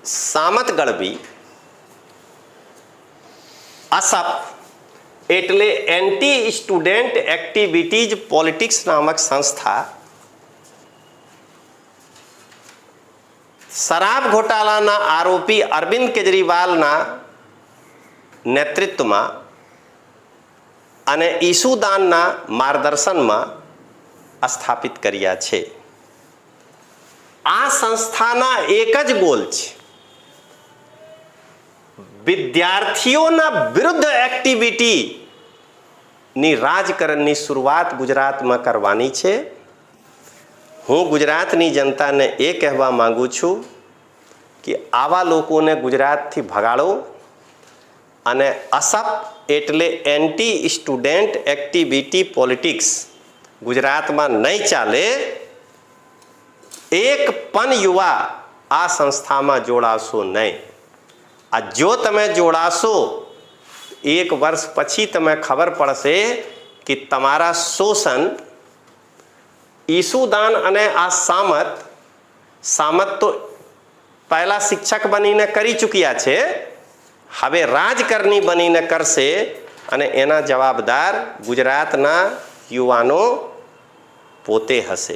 સામત ગળવી, અસપ એટલે anti student activities politics નામક સંસ્થા શરાબ ઘોટાલાના આરોપી અરવિંદ કેજરીવાલના નેતૃત્વમાં અને ઈસુદાનના માર્ગદર્શનમાં સ્થાપિત કર્યા છે. આ સંસ્થાના એક જ ગોલ છે વિદ્યાર્થીઓના વિરુદ્ધ એક્ટિવિટીની રાજકારણની શરૂઆત ગુજરાતમાં કરવાની છે. હું ગુજરાતની જનતાને એ કહેવા માંગુ છું કે આવા લોકોને ગુજરાતથી ભગાડો અને અસપ એટલે એન્ટી સ્ટુડન્ટ એક્ટિવિટી પોલિટિક્સ ગુજરાતમાં નહીં ચાલે. એક પણ યુવા આ સંસ્થામાં જોડાશો નહીં. આ જો તમે જોડાશો 1 વર્ષ પછી તમે ખબર પડશે કે તમારા શોષણ ઈસુદાન અને આ સામત તો પહેલા શિક્ષક બનીને કરી ચૂક્યા છે, હવે રાજકારણી બનીને કરશે અને એના જવાબદાર ગુજરાતના યુવાનો પોતે હશે.